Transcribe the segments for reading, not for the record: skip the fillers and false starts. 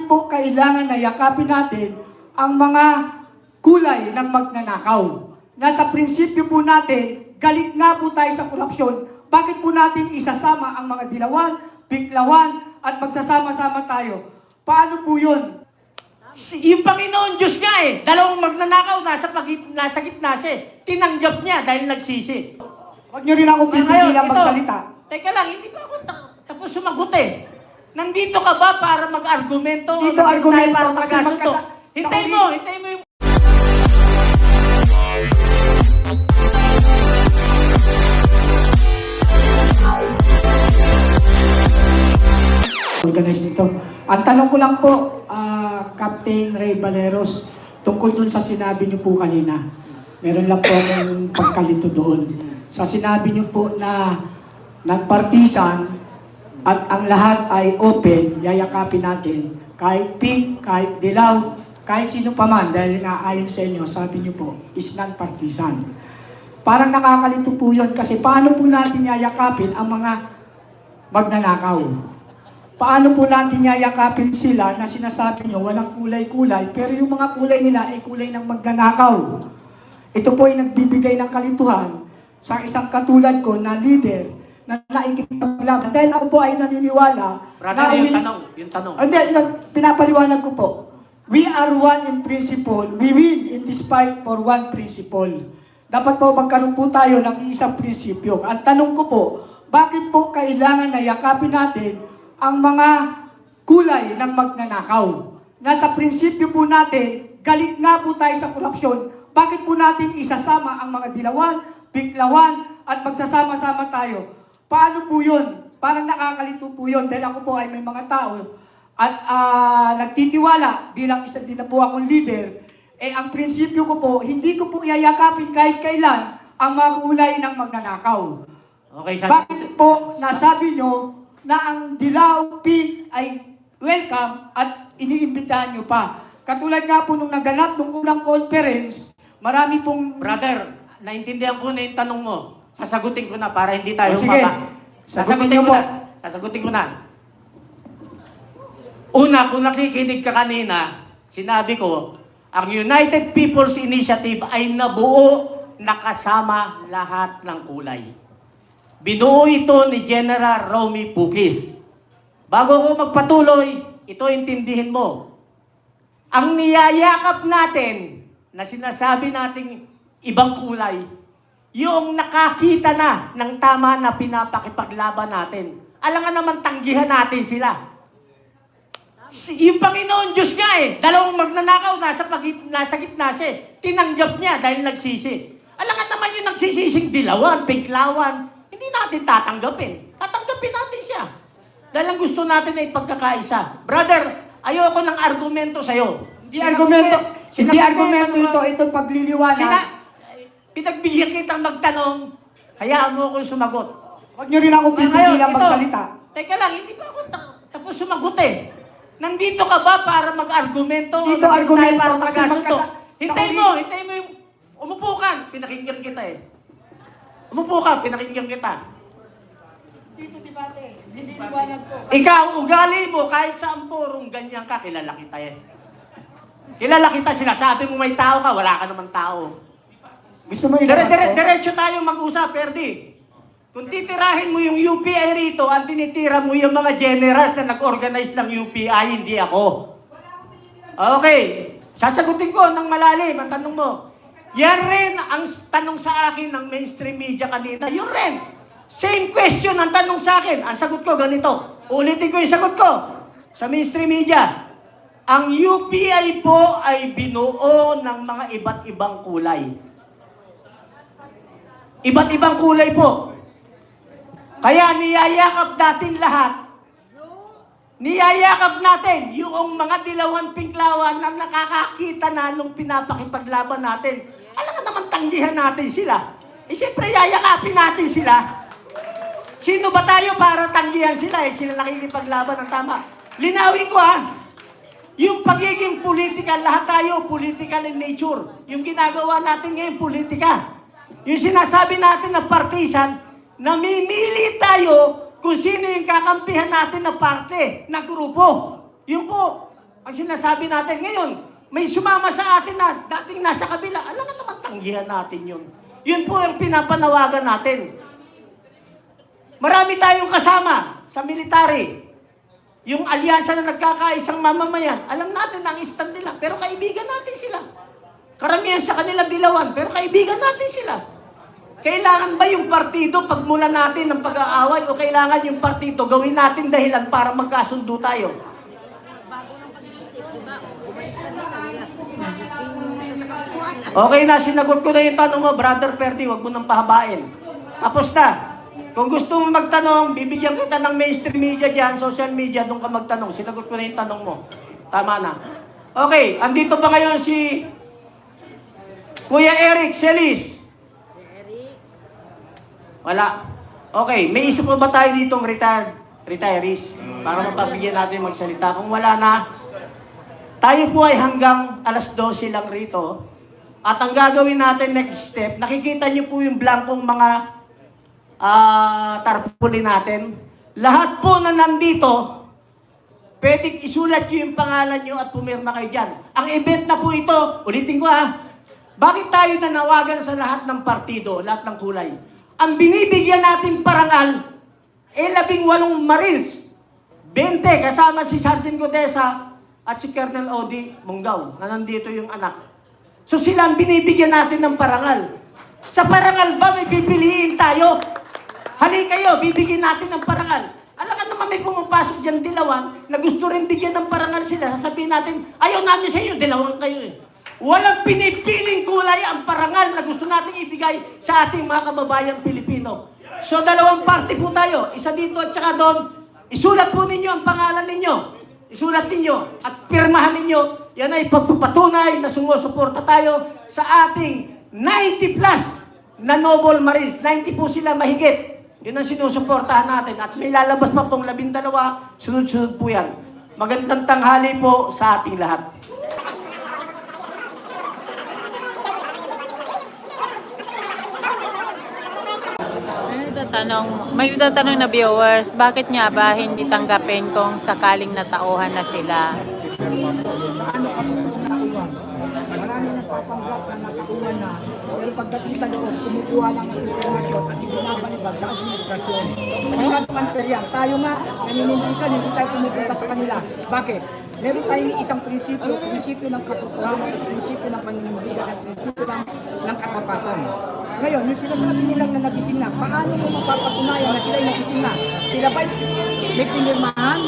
po kailangan na yakapin natin ang mga kulay ng magnanakaw? Nasa prinsipyo po natin, galit nga po tayo sa korupsyon, bakit po natin isasama ang mga dilawan, biklawan, at magsasama-sama tayo? Paano po yun? Yung Panginoon Diyos nga dalawang magnanakaw, nasa gitna siya. Tinanggap niya dahil nagsisi. Huwag nyo rin ako pipigilan magsalita. Teka lang, hindi pa ako tapos sumagot Nandito ka ba para mag-argumento? Dito argumento para kasi Hintayin mo yung... Organize nito. Ang tanong ko lang po, Captain Ray Valeros, tungkol dun sa sinabi niyo po kanina. Meron lang po akong pagkalito doon. Sa sinabi niyo po na non-partisan at ang lahat ay open, yayakapin natin. Kahit pink, kahit dilaw, kahit sino pa man, dahil nga ayon sa inyo, sabi niyo po, is non-partisan. Parang nakakalito po yun kasi paano po natin yayakapin ang mga magnanakaw? Paano po natin yayakapin sila na sinasabi nyo walang kulay-kulay, pero yung mga kulay nila ay kulay ng magnanakaw? Ito po ay nagbibigay ng kalituhan sa isang katulad ko na leader na naikipaglaban. Dahil ako po ay naniniwala Brother, yung tanong. Hindi, pinapaliwanag ko po. We are one in principle. We win in this fight for one principle. Dapat po magkaroon po tayo ng isang prinsipyo. Ang tanong ko po, bakit po kailangan na yakapin natin ang mga kulay ng magnanakaw? Nasa prinsipyo po natin, galit nga po tayo sa korupsyon, bakit po natin isasama ang mga dilawan, biklawan, at magsasama-sama tayo? Paano po yun? Parang nakakalito po yun dahil ako po ay may mga tao at nagtitiwala bilang isa din na po akong leader. Ang prinsipyo ko po, hindi ko po yayakapin kahit kailan ang mga kulay ng magnanakaw. Okay, Bakit po nasabi nyo na ang dilaw, pink ay welcome at iniimbitahan nyo pa? Katulad nga po nung naganap nung unang conference, marami pong... Brother, naintindihan ko na yung tanong mo. Sasagutin ko na para hindi tayo sige. Sagutin mo po. Sasagutin ko na. Una, kung nakikinig ka kanina, sinabi ko, ang United People's Initiative ay nabuo nakasama lahat ng kulay. Binuo ito ni General Romy Pukis. Bago ko magpatuloy, ito intindihin mo. Ang niyayakap natin na sinasabi nating ibang kulay, yung nakakita na ng tama na pinapakipaglaban natin. Alam nga naman, tanggihan natin sila. Yung Panginoon Diyos nga dalawang magnanakaw, nasa gitna siya. Tinanggap niya dahil nagsisi. Alam nga naman yung nagsisising dilawan, pinklawan, hindi natin tatanggapin. Tatanggapin natin siya. Dahil ang gusto natin ay pagkakaisa. Brother, ayoko ng argumento sa'yo. Hindi argumento ito pagliliwanag. Pinagbigyan kitang magtanong, hayaan mo akong sumagot. Huwag nyo rin ako pipigilan magsalita. Teka lang, hindi pa ako tapos sumagot Nandito ka ba para mag-argumento? Dito argumento kasi Hintayin mo yung... Umupo ka, pinakinggan kita Umupo ka, pinakinggan kita. Dito debate, nililiwanag ko. Ikaw, ugali mo, kahit sa amporong ganyan ka, kilala kita Kilala kita, sinasabi mo may tao ka, wala ka naman tao. Gusto mo ilabas ko? Diretso tayong mag-usap, Perdi. Kung titirahin mo yung UPI rito, ang tinitira mo yung mga generals na nag-organize ng UPI, hindi ako. Okay. Sasagutin ko ng malalim ang tanong mo. Yan rin ang tanong sa akin ng mainstream media kanina. Yun rin. Same question ang tanong sa akin. Ang sagot ko ganito. Ulitin ko yung sagot ko sa mainstream media. Ang UPI po ay binuo ng mga iba't ibang kulay. Iba't ibang kulay po. Kaya niyayakap natin lahat. Niyayakap natin yung mga dilawan pinklawan na nakakakita na nung pinapakipaglaban natin. Alam nga naman, tanggihan natin sila. Siyempre, yayakapin natin sila. Sino ba tayo para tanggihan sila? Sila nakikipaglaban ng tama. Linawin ko yung pagiging political, lahat tayo political in nature. Yung ginagawa natin ngayon, politika. Yung sinasabi natin na partisan, namimili tayo kung sino yung kakampihan natin na parte, na grupo. Yun po. Ang sinasabi natin ngayon, may sumama sa atin na dating nasa kabila. Alam na naman, tanggihan natin yun. Yun po ang pinapanawagan natin. Marami tayong kasama sa military. Yung alyansa na nagkakaisang mamamayan, alam natin ang stand nila, pero kaibigan natin sila. Karamihan sa kanila dilawan, pero kaibigan natin sila. Kailangan ba yung partido pagmula natin ng pag-aaway o kailangan yung partido gawin natin dahilan para magkasundo tayo? Okay na, sinagot ko na yung tanong mo, Brother Perdi, wag mo nang pahabain. Tapos na. Kung gusto mo magtanong, bibigyan kita ng mainstream media dyan, social media, doon ka magtanong. Sinagot ko na yung tanong mo. Tama na. Okay, andito ba ngayon si Kuya Eric Celis? Wala. Okay, may isip mo ba tayo ditong retirees? Para mapabigyan natin magsalita. Kung wala na, tayo po ay hanggang alas 12 lang rito. At ang gagawin natin next step, nakikita niyo po yung blankong mga tarpaulin natin. Lahat po na nandito, pwedeng isulat nyo yung pangalan nyo at pumirma kayo dyan. Ang event na po ito, ulitin ko bakit tayo nanawagan sa lahat ng partido, lahat ng kulay? Ang binibigyan natin parangal, 18 Marines, 20 kasama si Sergeant Godesa at si Colonel Odi Munggaw, na nandito yung anak. So sila ang binibigyan natin ng parangal. Sa parangal ba may pipiliin tayo? Hali kayo, bibigyan natin ng parangal. Alam ka naman may pumapasok dyan dilawan na gusto rin bigyan ng parangal sila. Sasabihin natin, ayaw namin sa inyo, dilawan kayo eh. Walang pinipiling kulay ang parangal na gusto nating ibigay sa ating mga kababayang Pilipino. So dalawang party po tayo, isa dito at saka doon. Isulat po ninyo ang pangalan ninyo. Isulat ninyo at pirmahan ninyo. Yan ay pagpapatunay na sumusuporta tayo sa ating 90 plus na Noble Marines. 90 po sila mahigit. Yun ang sinusuportahan natin. At may lalabas pa pong 12, sunod-sunod po yan. Magandang tanghali po sa ating lahat. May tatanong na viewers, bakit nga ba hindi tanggapin kung sakaling natauhan na sila? Ano ka po nauwan? Marami nagpapanggap na nakauwan na, pero pagdating sa loob, kumukuha lang ng informasyon at ibinabalibag sa administrasyon. Masyadong unfair yan. Tayo nga, naninindigan, hindi tayo pumupunta sa kanila. Bakit? Meron tayong isang prinsipyo ng katotohanan, prinsipyo ng paninindigan, at prinsipyo ng katapatan. Ngayon, yung sinasabi nilang na nagising na, paano mo mapapatunayan na sila'y nagising na? Sila ba may pinirmahan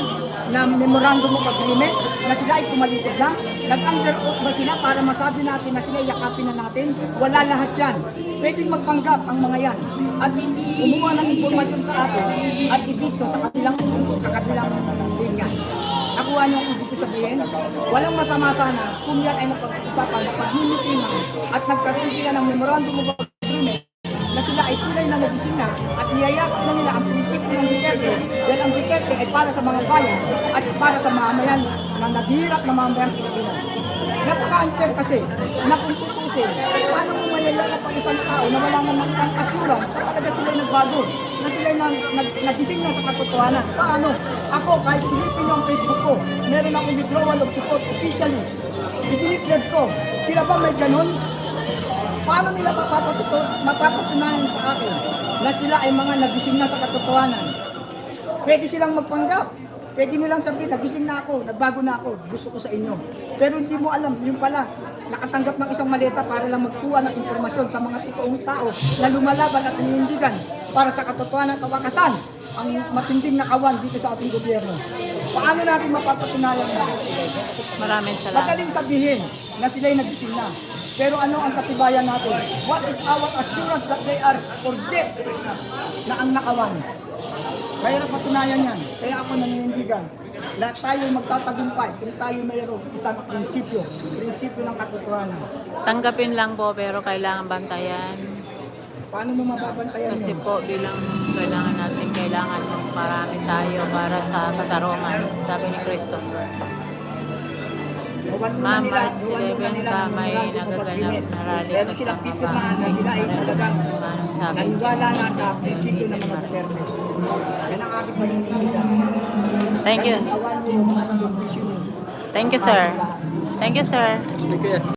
na memorandum of agreement na sila ay tumalikod na? Nag-under oath ba sila para masabi natin na sila yakapin na natin? Wala lahat yan. Pwedeng magpanggap ang mga yan at kumuha ng impormasyon sa atin at ibisto sa kabilang linya. Nakuha niyo ang ibig ko sabihin? Walang masama sana kung yan ay napag-usapan na pagmimitingan at nagkaroon sila ng memorandum of agreement na sila ay tunay na nagising na at niyayakap na nila ang prinsipyo ng Duterte dahil ang Duterte ay para sa mga bayan at para sa mamayan na naghihirap na mamayan Pilipino. Napaka-unfair kasi na kung tutusin, paano mo mayayakap ang isang tao na wala namang ang assurance na talaga sila nagbago, na sila nagising na sa katotohanan. Paano? Ako, kahit silipin nyo ang Facebook ko, meron akong withdrawal of support officially. I-delete ko. Sila ba may ganun? Paano nila mapapatunayan sa akin na sila ay mga nagising na sa katotohanan? Pwede silang magpanggap. Pwede nilang sabihin, nagising na ako, nagbago na ako, gusto ko sa inyo. Pero hindi mo alam, yung pala, nakatanggap ng isang maleta para lang magkuha ng impormasyon sa mga totoong tao na lumalaban at nanindigan para sa katotohanan at kawakasan ang matinding nakawan dito sa ating gobyerno. Paano natin mapapatunayan na? Maraming salamat. Madaling sabihin na sila'y nagising na. Pero ano ang katibayan natin? What is our assurance that they are for dead na ang nakawan? Kaya patunayan yan. Kaya ako naninindigan. Lahat tayo magtatagumpay kung tayo mayroong isang prinsipyo ng katotohanan. Tanggapin lang po pero kailangan bantayan. Paano mo mababantayan Kasi yun? po bilang kailangan ng marami tayo para sa katarungan, sabi ni Christopher. Ma'am, March 11 pa may nagaganap na rally Meron silang kasama pipirmahan na sila ay talagang naniwala na sa prinsipyo ng mga Duterte. Yan ang aking panindigan. Thank you. Awan nyo yung mga condition nyo. Thank you, sir. Thank you, sir.